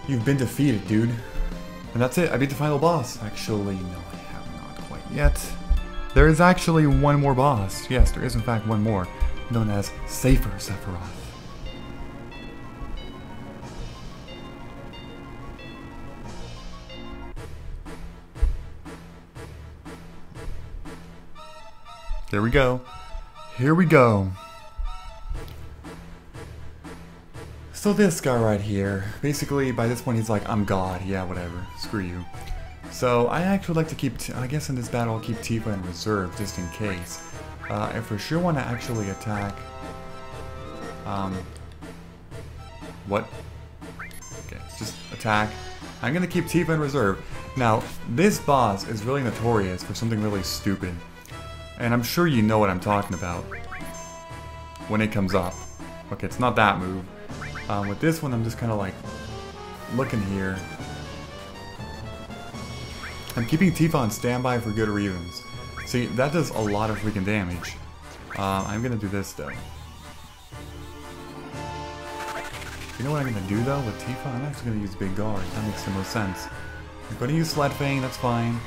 You've been defeated, dude. And that's it. I beat the final boss. Actually, no, I have not quite yet. There is actually one more boss. Yes, there is in fact one more, known as Safer Sephiroth. There we go. Here we go. So this guy right here, basically by this point he's like, I'm God, yeah, whatever, screw you. So I actually like to keep, I guess in this battle I'll keep Tifa in reserve just in case. I for sure want to actually attack, what? Okay, just attack. I'm gonna keep Tifa in reserve. Now, this boss is really notorious for something really stupid. And I'm sure you know what I'm talking about when it comes up. Okay, it's not that move. With this one, I'm just kind of like looking here. I'm keeping Tifa on standby for good reasons. See, that does a lot of freaking damage. I'm gonna do this though. You know what I'm gonna do though with Tifa? I'm actually gonna use Big Guard. That makes the most sense. I'm gonna use Sled Fang, that's fine.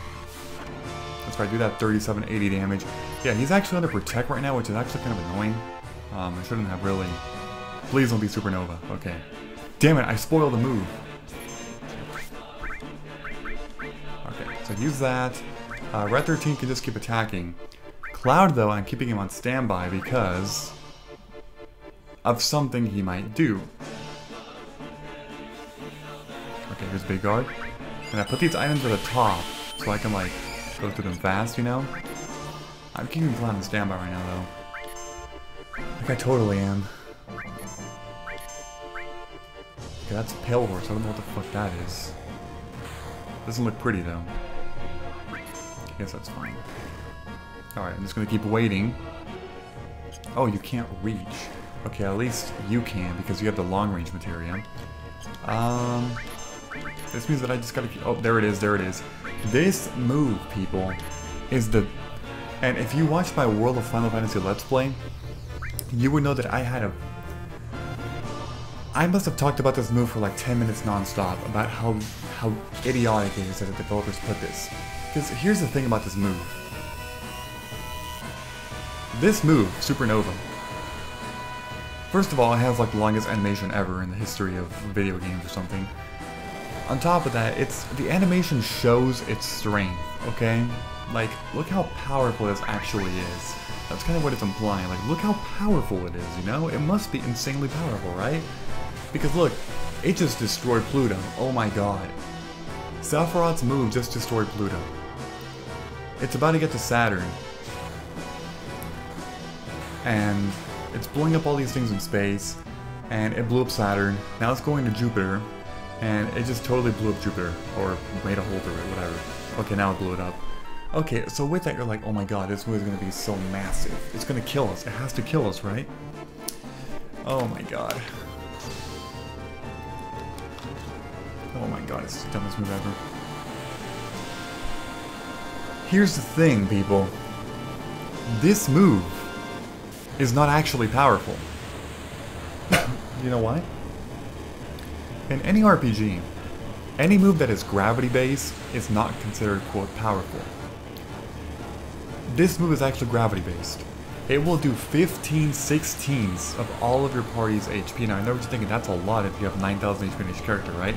That's right, do that 3780 damage. Yeah, he's actually under Protect right now, which is actually kind of annoying. I shouldn't have really. Please don't be Supernova. Okay. Damn it, I spoiled the move. Okay, so use that. Red 13 can just keep attacking. Cloud, though, I'm keeping him on standby because of something he might do. Okay, here's Big Guard. And I put these items at the top so I can, like, go through them fast, you know? I'm keeping Cloud on standby right now, though. Like I totally am. Okay, that's Pale Horse. I don't know what the fuck that is. Doesn't look pretty, though. I guess that's fine. Alright, I'm just gonna keep waiting. Oh, you can't reach. Okay, at least you can, because you have the long-range materia. This means that I just gotta keep... Oh, there it is, there it is. This move, people, is the... And if you watched my World of Final Fantasy Let's Play, you would know that I had a... I must have talked about this move for like 10 minutes non-stop, about how idiotic it is that the developers put this. Because here's the thing about this move. This move, Supernova, first of all, it has like the longest animation ever in the history of video games or something. On top of that, the animation shows its strength, okay? Like, look how powerful this actually is. That's kind of what it's implying. Like, look how powerful it is, you know? It must be insanely powerful, right? Because look, it just destroyed Pluto. Oh my god. Sephiroth's move just destroyed Pluto. It's about to get to Saturn. And it's blowing up all these things in space. And it blew up Saturn. Now it's going to Jupiter. And it just totally blew up Jupiter. Or made a hole through it, whatever. Okay, now it blew it up. Okay, so with that you're like, oh my god, this move is going to be so massive. It's going to kill us. It has to kill us, right? Oh my god. Oh my god, it's the dumbest move ever. Here's the thing, people. This move is not actually powerful. You know why? In any RPG, any move that is gravity-based is not considered, quote, powerful. This move is actually gravity-based. It will do 15/16 of all of your party's HP. Now, I know what you're thinking, that's a lot if you have 9,000 HP in each character, right?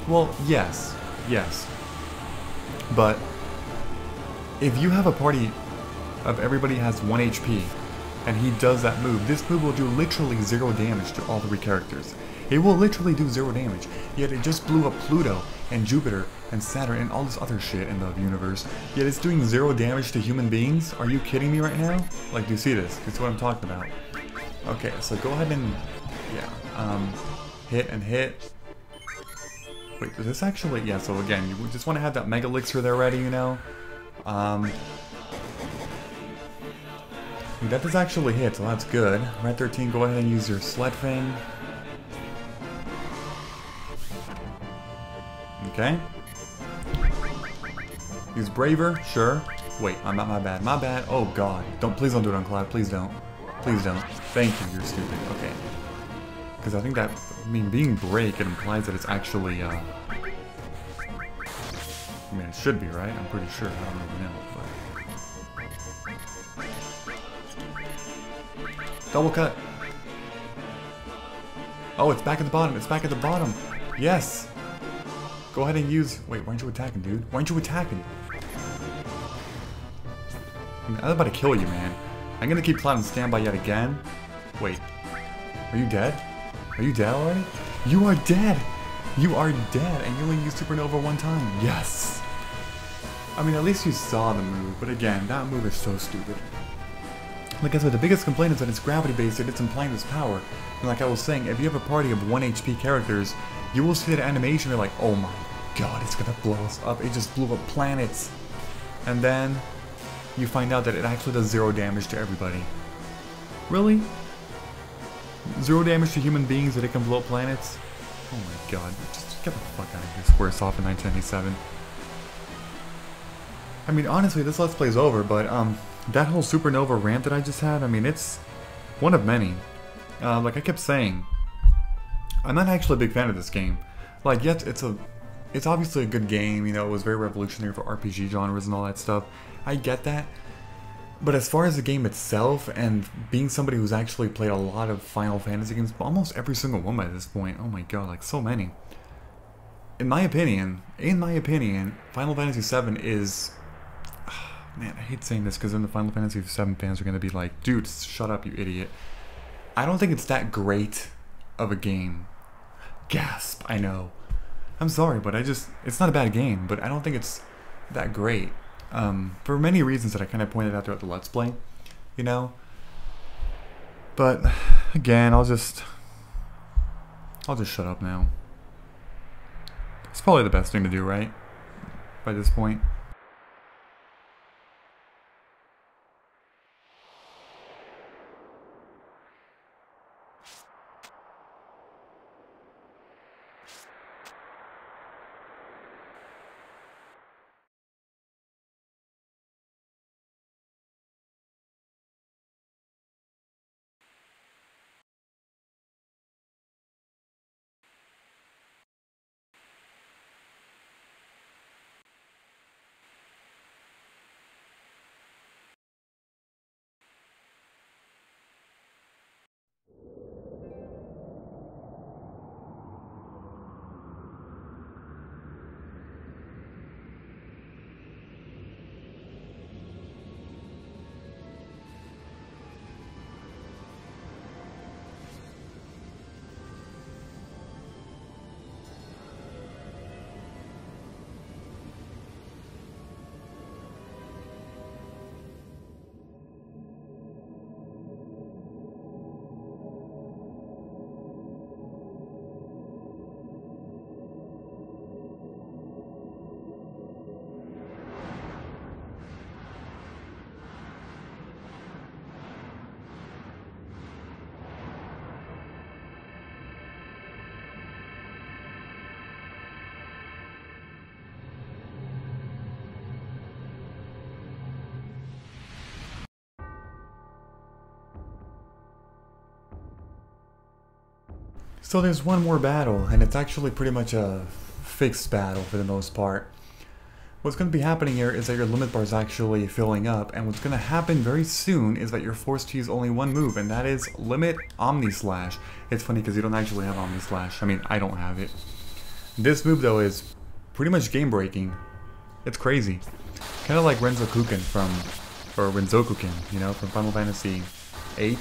Well, yes. Yes. But if you have a party of everybody has 1 HP, and he does that move, this move will do literally 0 damage to all 3 characters. It will literally do 0 damage, yet it just blew up Pluto, and Jupiter, and Saturn, and all this other shit in the universe, yet it's doing 0 damage to human beings? Are you kidding me right now? Like, do you see this? It's what I'm talking about. Okay, so go ahead and, yeah, hit and hit. Wait, does this actually, yeah, so again, you just want to have that Mega Elixir there ready, you know? That does actually hit, so that's good. Red 13, go ahead and use your Sled Fang. Okay. Use Braver, sure. Wait, I'm not, my bad. My bad. Oh god. Please don't do it on Cloud. Please don't. Please don't. Thank you, you're stupid. Okay. Because I think that mean, being break, it implies that it's actually, I mean, it should be, right? I'm pretty sure. I don't really know, but... Double cut! Oh, it's back at the bottom. It's back at the bottom. Yes! Go ahead and use... Wait, why aren't you attacking, dude? Why aren't you attacking? I mean, I'm about to kill you, man. I'm gonna keep plotting standby yet again. Wait. Are you dead? Are you dead already? You are dead! You are dead, and you only used Supernova one time. Yes! I mean, at least you saw the move, but again, that move is so stupid. Like I said, the biggest complaint is that it's gravity-based and it's implying this power. And like I was saying, if you have a party of 1 HP characters, you will see that animation, you're like, oh my god, it's gonna blow us up. It just blew up planets. And then you find out that it actually does 0 damage to everybody. Really? 0 damage to human beings that it can blow up planets? Oh my god, just get the fuck out of here, Squaresoft in 1997. I mean, honestly, this Let's Play's over, but, that whole Supernova rant that I just had, I mean, it's one of many. Like I kept saying, I'm not actually a big fan of this game. Like, yes, it's obviously a good game, you know, it was very revolutionary for RPG genres and all that stuff. I get that. But as far as the game itself, and being somebody who's actually played a lot of Final Fantasy games, almost every single one by this point, oh my god, like so many. In my opinion, Final Fantasy VII is... Man, I hate saying this because then the Final Fantasy VII fans are going to be like, dude, shut up, you idiot. I don't think it's that great of a game. Gasp, I know. I'm sorry, but it's not a bad game, but I don't think it's that great. For many reasons that I kind of pointed out throughout the Let's Play, you know? But, again, I'll just shut up now. It's probably the best thing to do, right? By this point. So there's one more battle, and it's actually pretty much a fixed battle for the most part. What's going to be happening here is that your limit bar is actually filling up, and what's going to happen very soon is that you're forced to use only one move, and that is Limit Omni Slash. It's funny because you don't actually have Omni Slash. I mean, I don't have it. This move, though, is pretty much game-breaking. It's crazy. Kind of like Renzokuken or Renzokuken, you know, from Final Fantasy VIII.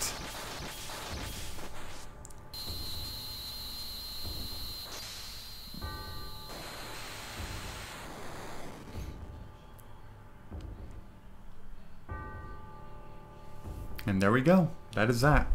And there we go. That is that.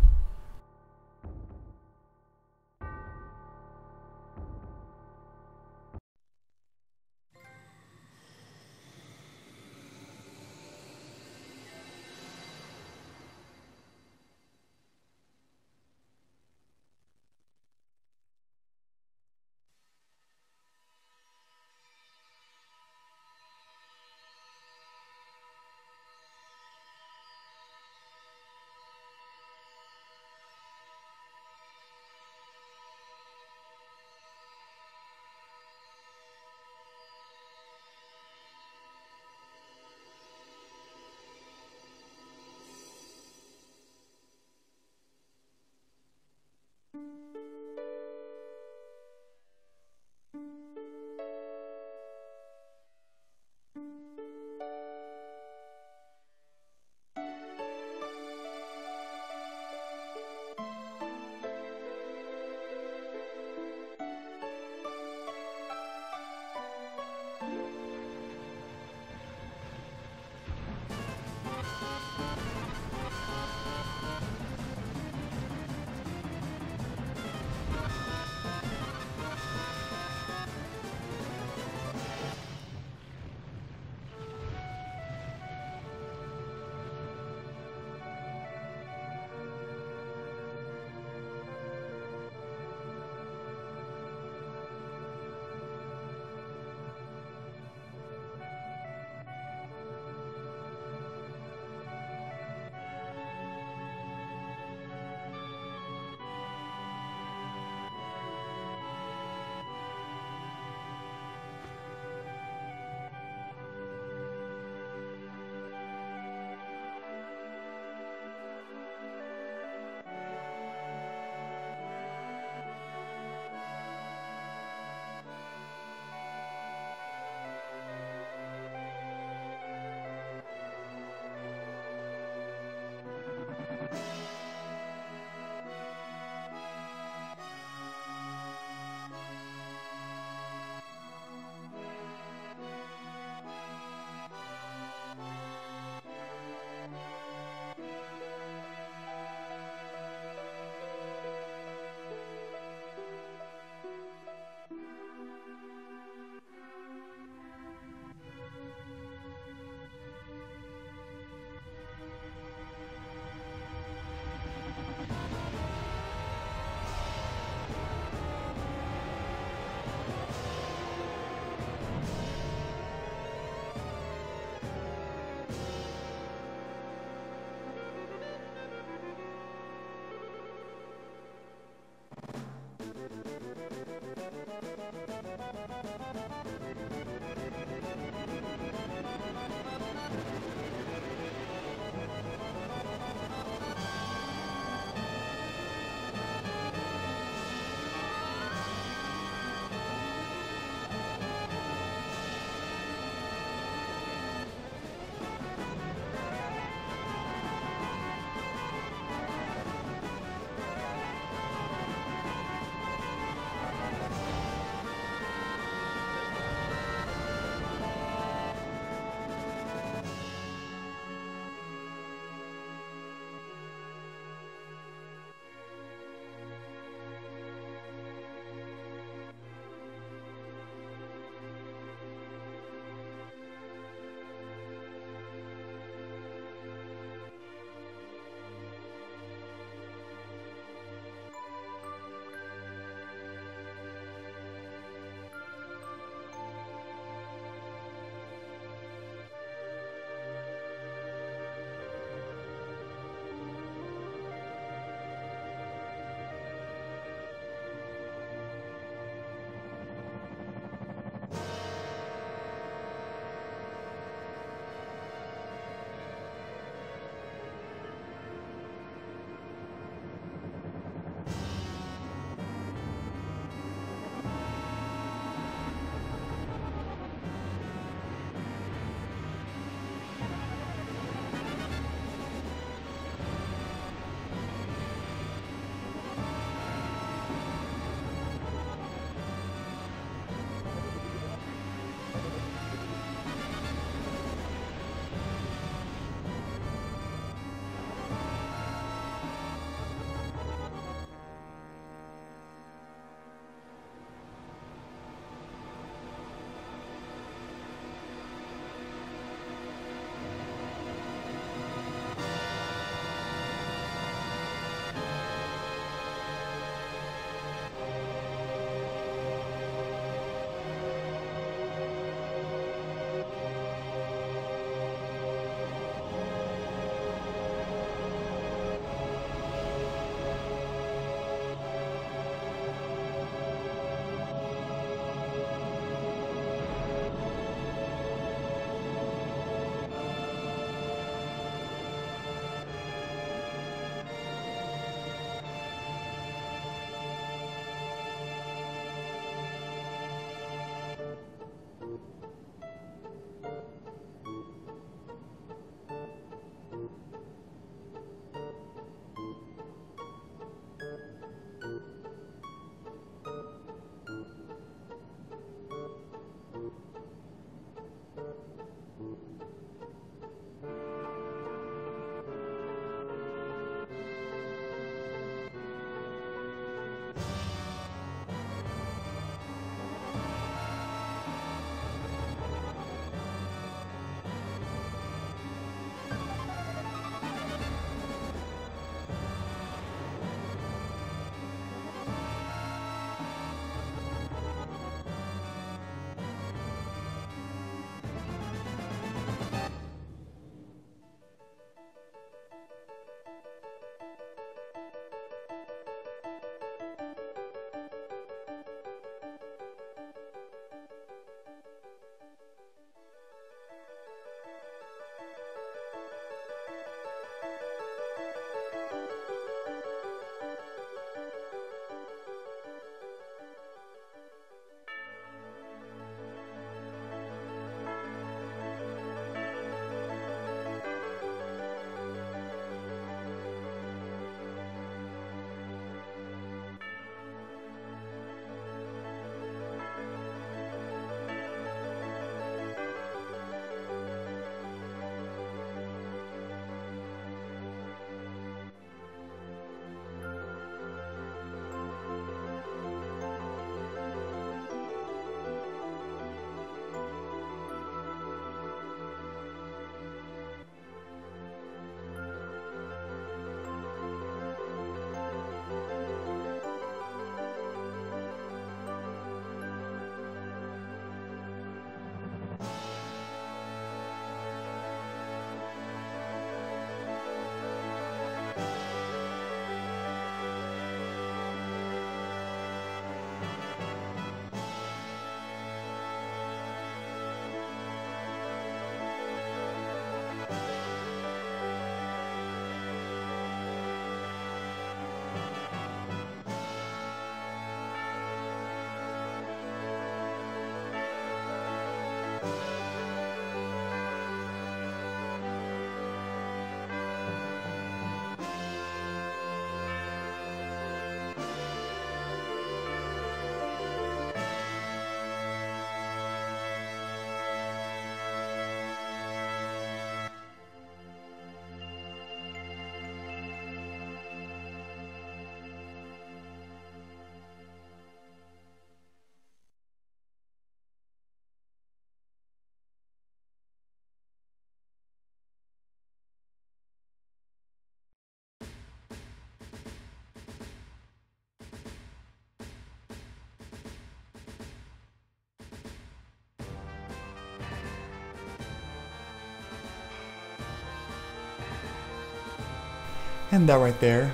And that right there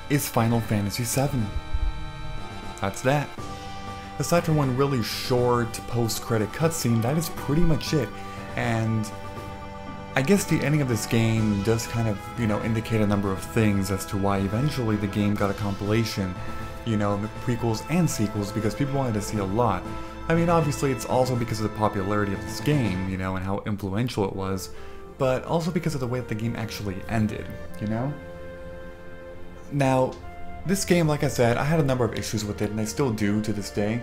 is Final Fantasy VII. That's that. Aside from one really short post-credit cutscene, that is pretty much it. And I guess the ending of this game does kind of, indicate a number of things as to why eventually the game got a compilation, prequels and sequels, because people wanted to see a lot. I mean, obviously it's also because of the popularity of this game, and how influential it was, but also because of the way that the game actually ended, Now, this game, like I said, I had a number of issues with it, and I still do to this day.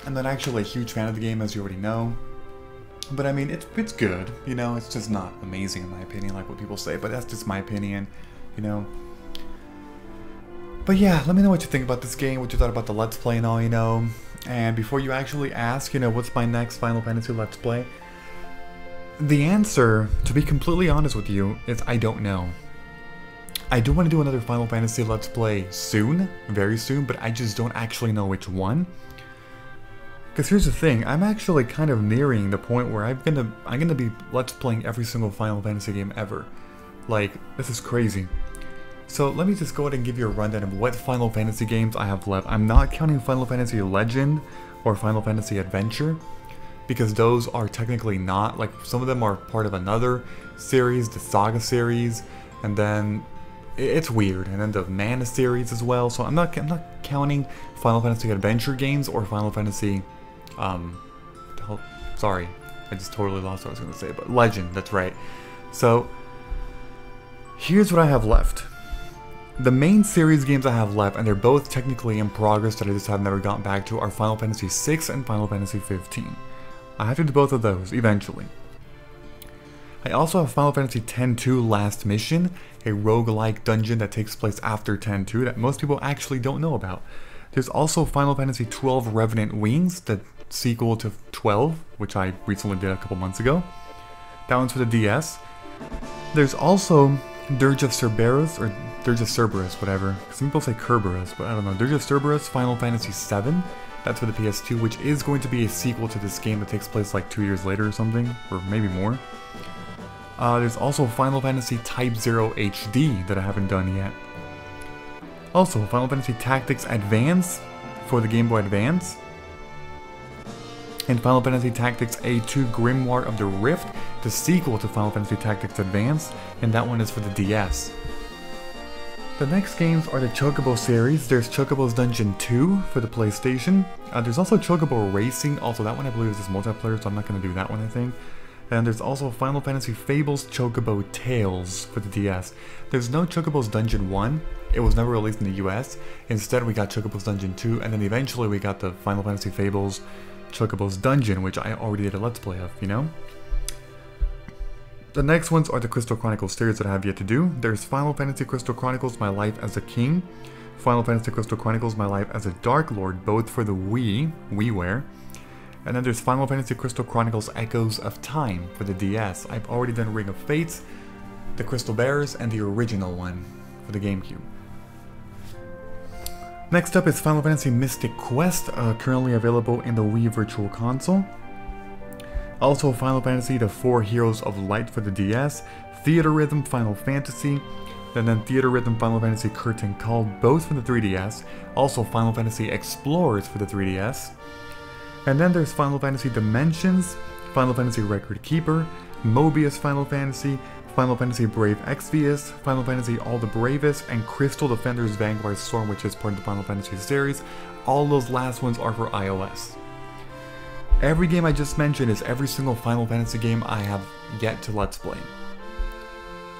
I'm not actually a huge fan of the game, as you already know. But I mean, it's good, it's just not amazing in my opinion, like what people say, but that's just my opinion, But yeah, let me know what you think about this game, what you thought about the Let's Play and all, And before you actually ask, what's my next Final Fantasy Let's Play? The answer, to be completely honest with you, is I don't know. I do want to do another Final Fantasy Let's Play soon, very soon, but I just don't actually know which one. Because here's the thing, I'm actually kind of nearing the point where I'm gonna be Let's Playing every single Final Fantasy game ever. Like, this is crazy. So let me just go ahead and give you a rundown of what Final Fantasy games I have left. I'm not counting Final Fantasy Legend or Final Fantasy Adventure, because those are technically not, like, some of them are part of another series, the Saga series, and then it's weird, and then the Mana series as well. So I'm not counting Final Fantasy Adventure games or Final Fantasy, sorry, I just totally lost what I was going to say, but Legend, that's right. So here's what I have left. The main series games I have left, and they're both technically in progress that I just have never gotten back to, are Final Fantasy VI and Final Fantasy XV. I have to do both of those eventually. I also have Final Fantasy X-2 Last Mission, a roguelike dungeon that takes place after X-2 that most people actually don't know about. There's also Final Fantasy XII Revenant Wings, the sequel to 12, which I recently did a couple months ago. That one's for the DS. There's also Dirge of Cerberus, or Dirge of Cerberus, whatever. Some people say Kerberos, but I don't know. Dirge of Cerberus, Final Fantasy VII. That's for the PS2, which is going to be a sequel to this game that takes place like 2 years later or something, or maybe more. There's also Final Fantasy Type 0 HD that I haven't done yet. Also, Final Fantasy Tactics Advance for the Game Boy Advance. And Final Fantasy Tactics A2 Grimoire of the Rift, the sequel to Final Fantasy Tactics Advance, and that one is for the DS. The next games are the Chocobo series. There's Chocobo's Dungeon 2 for the PlayStation. There's also Chocobo Racing, also that one I believe is just multiplayer, so I'm not going to do that one, I think. And there's also Final Fantasy Fables Chocobo Tales for the DS. There's no Chocobo's Dungeon 1, it was never released in the US. Instead we got Chocobo's Dungeon 2, and then eventually we got the Final Fantasy Fables Chocobo's Dungeon, which I already did a Let's Play of, The next ones are the Crystal Chronicles series that I have yet to do. There's Final Fantasy Crystal Chronicles My Life as a King, Final Fantasy Crystal Chronicles My Life as a Dark Lord, both for the WiiWare. And then there's Final Fantasy Crystal Chronicles Echoes of Time for the DS. I've already done Ring of Fates, the Crystal Bearers, and the original one for the GameCube. Next up is Final Fantasy Mystic Quest, currently available in the Wii Virtual Console. Also Final Fantasy The Four Heroes of Light for the DS, Theater Rhythm Final Fantasy, and then Theater Rhythm Final Fantasy Curtain Call, both for the 3DS. Also Final Fantasy Explorers for the 3DS. And then there's Final Fantasy Dimensions, Final Fantasy Record Keeper, Mobius Final Fantasy, Final Fantasy Brave Exvius, Final Fantasy All the Bravest, and Crystal Defenders Vanguard Storm, which is part of the Final Fantasy series. All those last ones are for iOS. Every game I just mentioned is every single Final Fantasy game I have yet to Let's Play.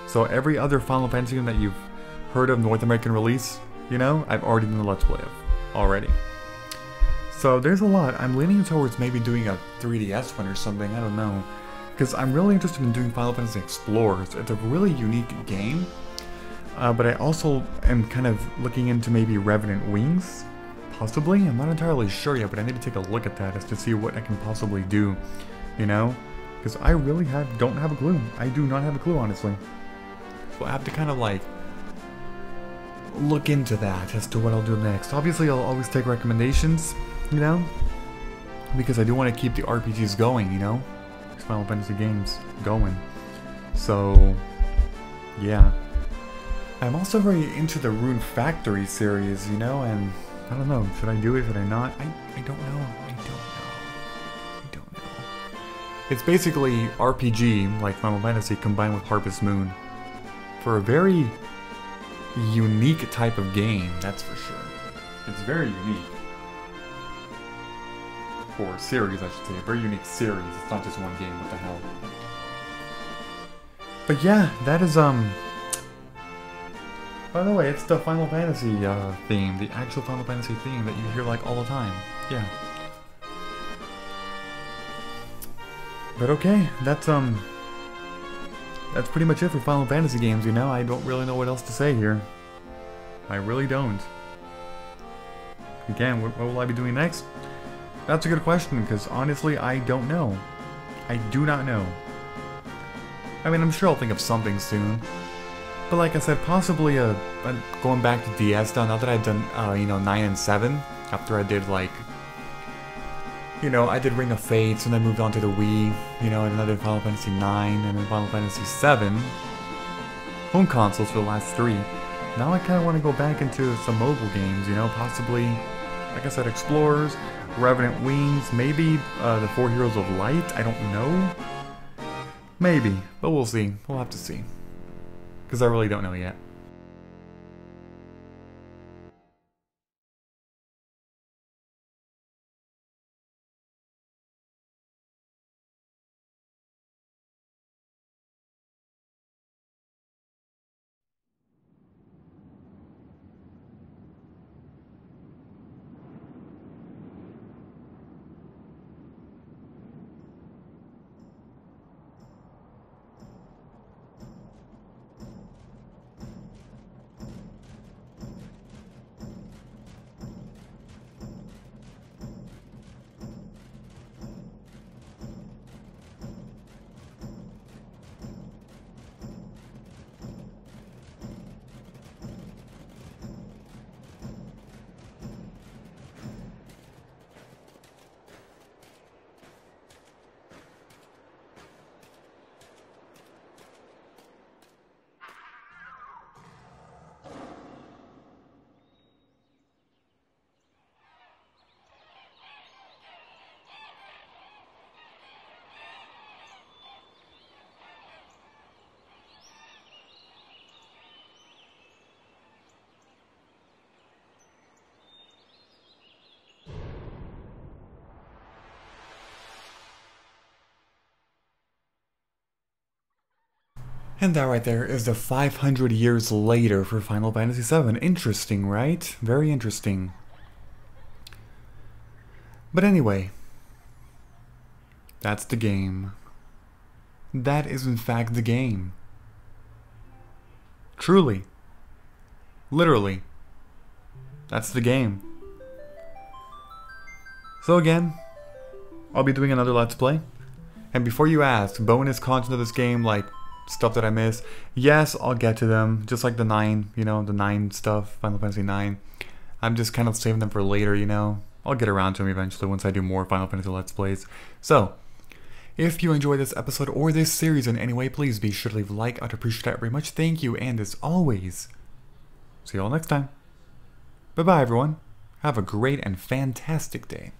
So every other Final Fantasy game that you've heard of North American release, you know, I've already done the Let's Play of already. So there's a lot. I'm leaning towards maybe doing a 3DS one or something, I don't know. Because I'm really interested in doing Final Fantasy Explorers. It's a really unique game. But I also am kind of looking into maybe Revenant Wings. Possibly? I'm not entirely sure yet, but I need to take a look at that just to see what I can possibly do. You know? Because I really don't have a clue. I do not have a clue, honestly. So I have to kind of like look into that as to what I'll do next. Obviously, I'll always take recommendations, you know? Because I do want to keep the RPGs going, you know? These Final Fantasy games going. So, yeah. I'm also very into the Rune Factory series, you know, and I don't know, should I do it, should I not? I don't know, I don't know. It's basically RPG, like Final Fantasy, combined with Harvest Moon. For a very unique type of game, that's for sure. It's very unique. For a series, I should say. A very unique series. It's not just one game, what the hell. But yeah, that is, by the way, it's the Final Fantasy theme, the actual Final Fantasy theme that you hear like all the time. Yeah. But okay, that's pretty much it for Final Fantasy games, you know? I don't really know what else to say here. I really don't. Again, what will I be doing next? That's a good question, because honestly, I don't know. I do not know. I mean, I'm sure I'll think of something soon. But like I said, possibly going back to DS now that I've done, you know, 9 and 7, after I did like, you know, I did Ring of Fates and then moved on to the Wii, you know, and another Final Fantasy 9 and then Final Fantasy 7. Home consoles for the last 3. Now I kind of want to go back into some mobile games, you know, possibly, like I said, Explorers, Revenant Wings, maybe the 4 Heroes of Light, I don't know. Maybe, but we'll see. We'll have to see. Because I really don't know yet. And that right there is the 500 years later for Final Fantasy VII. Interesting, right? Very interesting. But anyway, that's the game. That is in fact the game. Truly. Literally. That's the game. So again, I'll be doing another Let's Play. And before you ask, bonus content of this game, like stuff that I miss, yes, I'll get to them. Just like the 9, you know, the 9 stuff, Final Fantasy 9. I'm just kind of saving them for later, you know. I'll get around to them eventually once I do more Final Fantasy Let's Plays. So, if you enjoyed this episode or this series in any way, please be sure to leave a like. I'd appreciate that very much. Thank you, and as always, see you all next time. Bye-bye, everyone. Have a great and fantastic day.